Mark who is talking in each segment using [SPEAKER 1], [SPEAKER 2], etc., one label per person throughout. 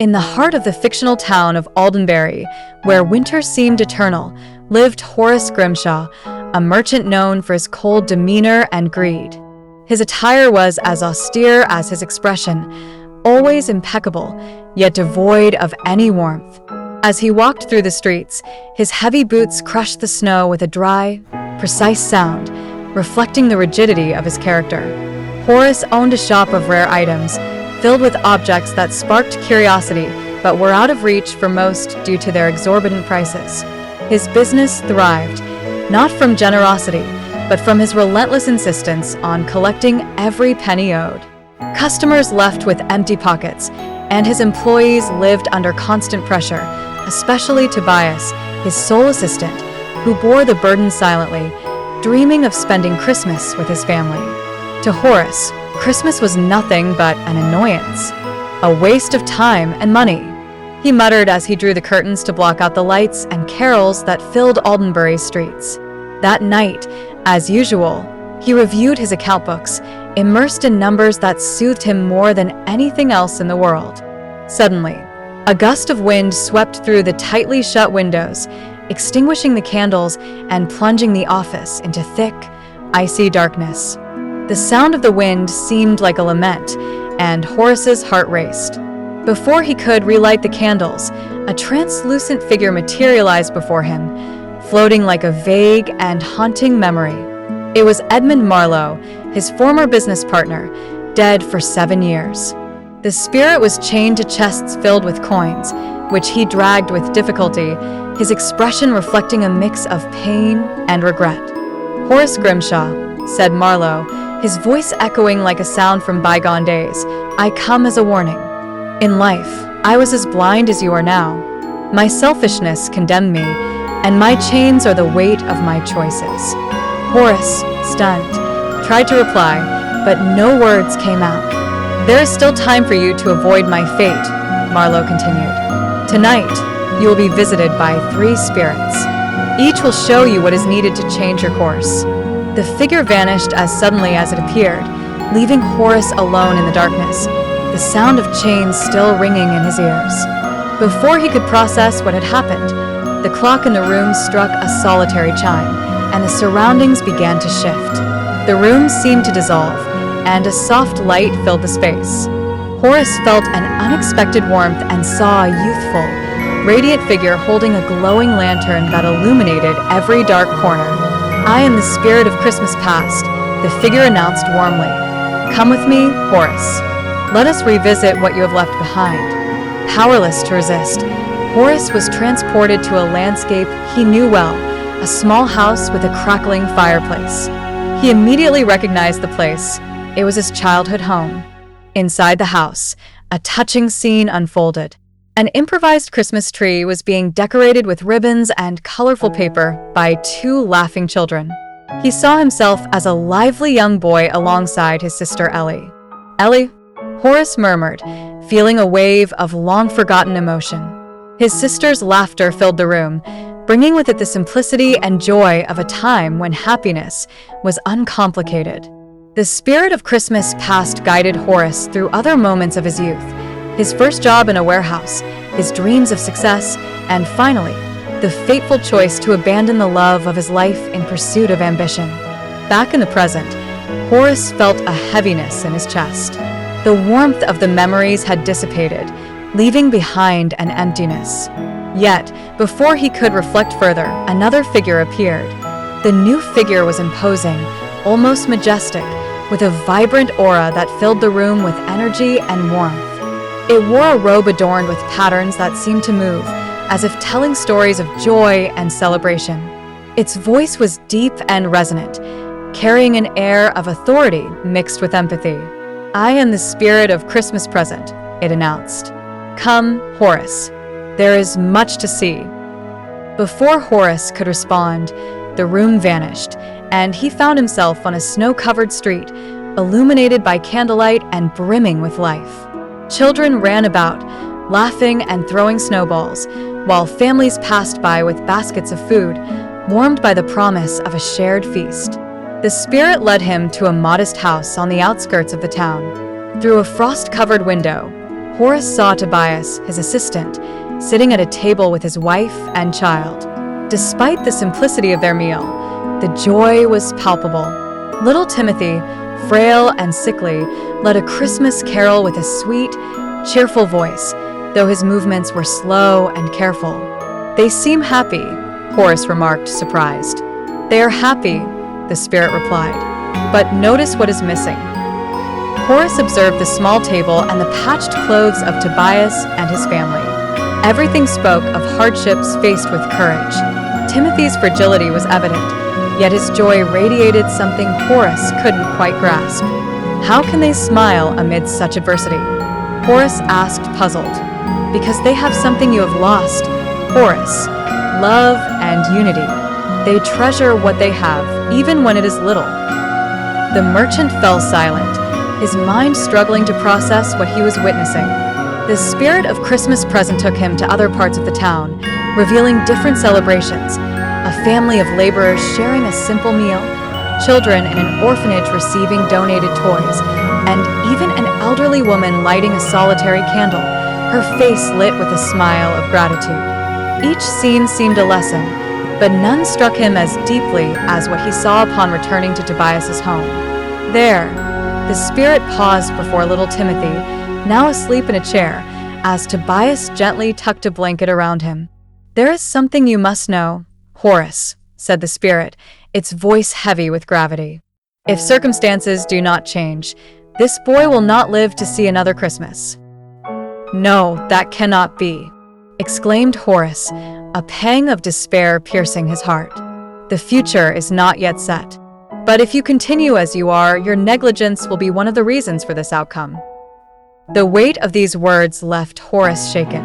[SPEAKER 1] In the heart of the fictional town of Alderberry, where winter seemed eternal, lived Horace Grimshaw, a merchant known for his cold demeanor and greed. His attire was as austere as his expression, always impeccable, yet devoid of any warmth. As he walked through the streets, his heavy boots crushed the snow with a dry, precise sound, reflecting the rigidity of his character. Horace owned a shop of rare items, filled with objects that sparked curiosity but were out of reach for most due to their exorbitant prices. His business thrived, not from generosity, but from his relentless insistence on collecting every penny owed. Customers left with empty pockets, and his employees lived under constant pressure, especially Tobias, his sole assistant, who bore the burden silently, dreaming of spending Christmas with his family. To Horace, Christmas was nothing but an annoyance, a waste of time and money. He muttered as he drew the curtains to block out the lights and carols that filled Alderberry streets. That night, as usual, he reviewed his account books, immersed in numbers that soothed him more than anything else in the world. Suddenly, a gust of wind swept through the tightly shut windows, extinguishing the candles and plunging the office into thick, icy darkness. The sound of the wind seemed like a lament, and Horace's heart raced. Before he could relight the candles, a translucent figure materialized before him, floating like a vague and haunting memory. It was Edmund Marlowe, his former business partner, dead for 7 years. The spirit was chained to chests filled with coins, which he dragged with difficulty, his expression reflecting a mix of pain and regret. "Horace Grimshaw," said Marlowe, his voice echoing like a sound from bygone days, "I come as a warning. In life, I was as blind as you are now. My selfishness condemned me, and my chains are the weight of my choices." Horace, stunned, tried to reply, but no words came out. "There is still time for you to avoid my fate," Marlowe continued. "Tonight, you will be visited by 3 spirits. Each will show you what is needed to change your course." The figure vanished as suddenly as it appeared, leaving Horace alone in the darkness, the sound of chains still ringing in his ears. Before he could process what had happened, the clock in the room struck a solitary chime, and the surroundings began to shift. The room seemed to dissolve, and a soft light filled the space. Horace felt an unexpected warmth and saw a youthful, radiant figure holding a glowing lantern that illuminated every dark corner. "I am the spirit of Christmas past," the figure announced warmly. "Come with me, Horace. Let us revisit what you have left behind." Powerless to resist, Horace was transported to a landscape he knew well, a small house with a crackling fireplace. He immediately recognized the place. It was his childhood home. Inside the house, a touching scene unfolded. An improvised Christmas tree was being decorated with ribbons and colorful paper by 2 laughing children. He saw himself as a lively young boy alongside his sister Ellie. "Ellie," Horace murmured, feeling a wave of long-forgotten emotion. His sister's laughter filled the room, bringing with it the simplicity and joy of a time when happiness was uncomplicated. The spirit of Christmas past guided Horace through other moments of his youth, his first job in a warehouse, his dreams of success, and finally, the fateful choice to abandon the love of his life in pursuit of ambition. Back in the present, Horace felt a heaviness in his chest. The warmth of the memories had dissipated, leaving behind an emptiness. Yet, before he could reflect further, another figure appeared. The new figure was imposing, almost majestic, with a vibrant aura that filled the room with energy and warmth. It wore a robe adorned with patterns that seemed to move, as if telling stories of joy and celebration. Its voice was deep and resonant, carrying an air of authority mixed with empathy. "I am the spirit of Christmas present," it announced. "Come, Horace. There is much to see." Before Horace could respond, the room vanished, and he found himself on a snow-covered street, illuminated by candlelight and brimming with life. Children ran about, laughing and throwing snowballs, while families passed by with baskets of food, warmed by the promise of a shared feast. The spirit led him to a modest house on the outskirts of the town. Through a frost-covered window, Horus saw Tobias, his assistant, sitting at a table with his wife and child. Despite the simplicity of their meal, the joy was palpable. Little Timothy, frail and sickly, led a Christmas carol with a sweet, cheerful voice, though his movements were slow and careful. "They seem happy," Horus remarked, surprised. "They are happy," the spirit replied. "But notice what is missing." Horus observed the small table and the patched clothes of Tobias and his family. Everything spoke of hardships faced with courage. Timothy's fragility was evident, yet his joy radiated something Horus couldn't quite grasp. "How can they smile amid such adversity?" Horus asked, puzzled. "Because they have something you have lost, Horus. Love and unity. They treasure what they have, even when it is little." The merchant fell silent, his mind struggling to process what he was witnessing. The spirit of Christmas present took him to other parts of the town, revealing different celebrations. A family of laborers sharing a simple meal, children in an orphanage receiving donated toys, and even an elderly woman lighting a solitary candle, her face lit with a smile of gratitude. Each scene seemed a lesson, but none struck him as deeply as what he saw upon returning to Tobias's home. There, the spirit paused before little Timothy, now asleep in a chair, as Tobias gently tucked a blanket around him. "There is something you must know, Horus," said the spirit, its voice heavy with gravity. "If circumstances do not change, this boy will not live to see another Christmas." "No, that cannot be," exclaimed Horus, a pang of despair piercing his heart. "The future is not yet set. But if you continue as you are, your negligence will be one of the reasons for this outcome." The weight of these words left Horus shaken.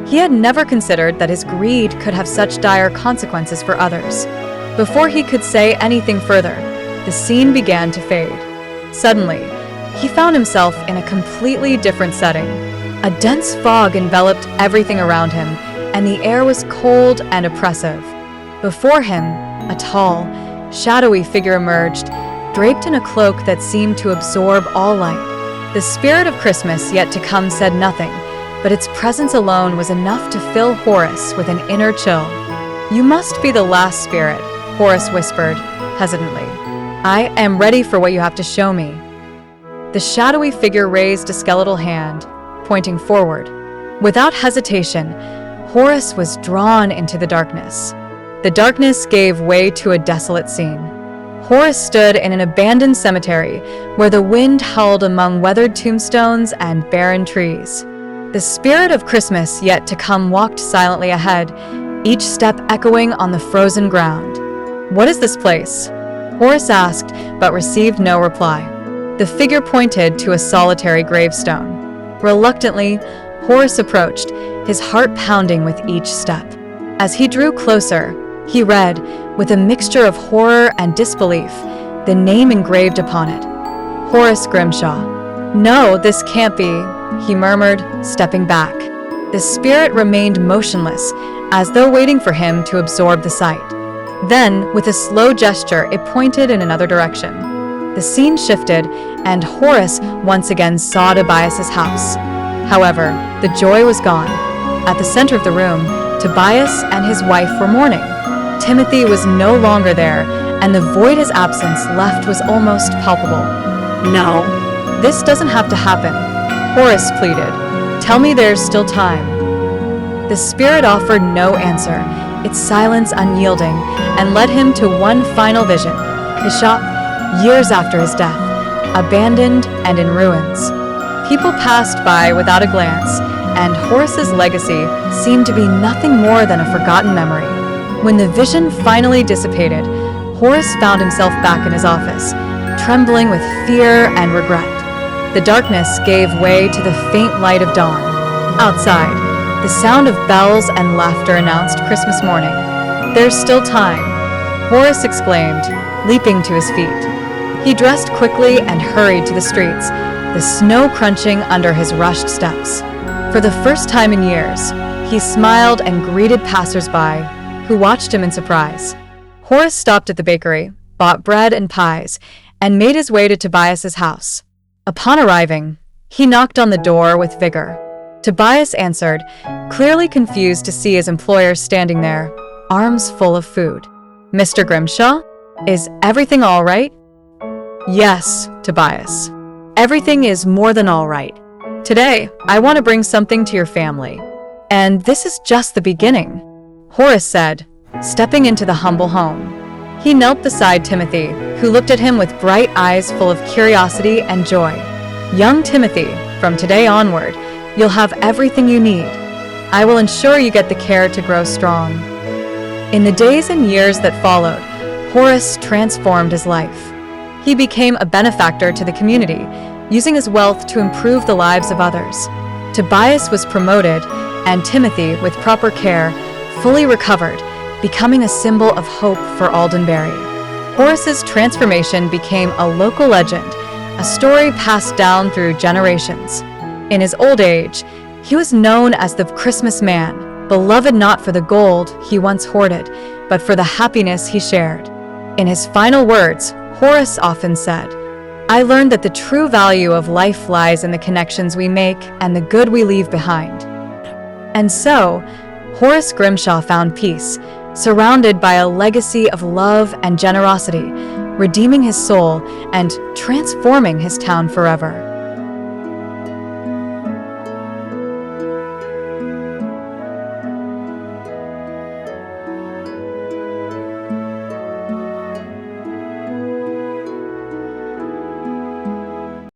[SPEAKER 1] He had never considered that his greed could have such dire consequences for others. Before he could say anything further, the scene began to fade. Suddenly, he found himself in a completely different setting. A dense fog enveloped everything around him, and the air was cold and oppressive. Before him, a tall, shadowy figure emerged, draped in a cloak that seemed to absorb all light. The spirit of Christmas yet to come said nothing, but its presence alone was enough to fill Horus with an inner chill. "You must be the last spirit," Horus whispered, hesitantly. "I am ready for what you have to show me." The shadowy figure raised a skeletal hand, pointing forward. Without hesitation, Horus was drawn into the darkness. The darkness gave way to a desolate scene. Horus stood in an abandoned cemetery where the wind howled among weathered tombstones and barren trees. The spirit of Christmas yet to come walked silently ahead, each step echoing on the frozen ground. "What is this place?" Horus asked, but received no reply. The figure pointed to a solitary gravestone. Reluctantly, Horus approached, his heart pounding with each step. As he drew closer, he read, with a mixture of horror and disbelief, the name engraved upon it: Horus Grimshaw. "No, this can't be," he murmured, stepping back. The spirit remained motionless, as though waiting for him to absorb the sight. Then, with a slow gesture, it pointed in another direction. The scene shifted, and Horus once again saw Tobias's house. However, the joy was gone. At the center of the room, Tobias and his wife were mourning. Timothy was no longer there, and the void his absence left was almost palpable. "No, this doesn't have to happen," Horus pleaded. "Tell me there's still time." The spirit offered no answer, its silence unyielding, and led him to one final vision: his shop, years after his death, abandoned and in ruins. People passed by without a glance, and Horus's legacy seemed to be nothing more than a forgotten memory. When the vision finally dissipated, Horus found himself back in his office, trembling with fear and regret. The darkness gave way to the faint light of dawn. Outside, the sound of bells and laughter announced Christmas morning. "There's still time," Horus exclaimed, leaping to his feet. He dressed quickly and hurried to the streets, the snow crunching under his rushed steps. For the first time in years, he smiled and greeted passers-by, who watched him in surprise. Horus stopped at the bakery, bought bread and pies, and made his way to Tobias's house. Upon arriving, he knocked on the door with vigor. Tobias answered, clearly confused to see his employer standing there, arms full of food. Mr. Grimshaw, is everything all right? Yes, Tobias. Everything is more than all right. Today, I want to bring something to your family. And this is just the beginning, Horus said, stepping into the humble home. He knelt beside Timothy, who looked at him with bright eyes full of curiosity and joy. Young Timothy, from today onward, you'll have everything you need. I will ensure you get the care to grow strong. In the days and years that followed, Horus transformed his life. He became a benefactor to the community, using his wealth to improve the lives of others. Tobias was promoted, and Timothy, with proper care, fully recovered, becoming a symbol of hope for Alderberry. Horus's transformation became a local legend, a story passed down through generations. In his old age, he was known as the Christmas man, beloved not for the gold he once hoarded, but for the happiness he shared. In his final words, Horus often said, I learned that the true value of life lies in the connections we make and the good we leave behind. And so, Horus Grimshaw found peace, surrounded by a legacy of love and generosity, redeeming his soul and transforming his town forever.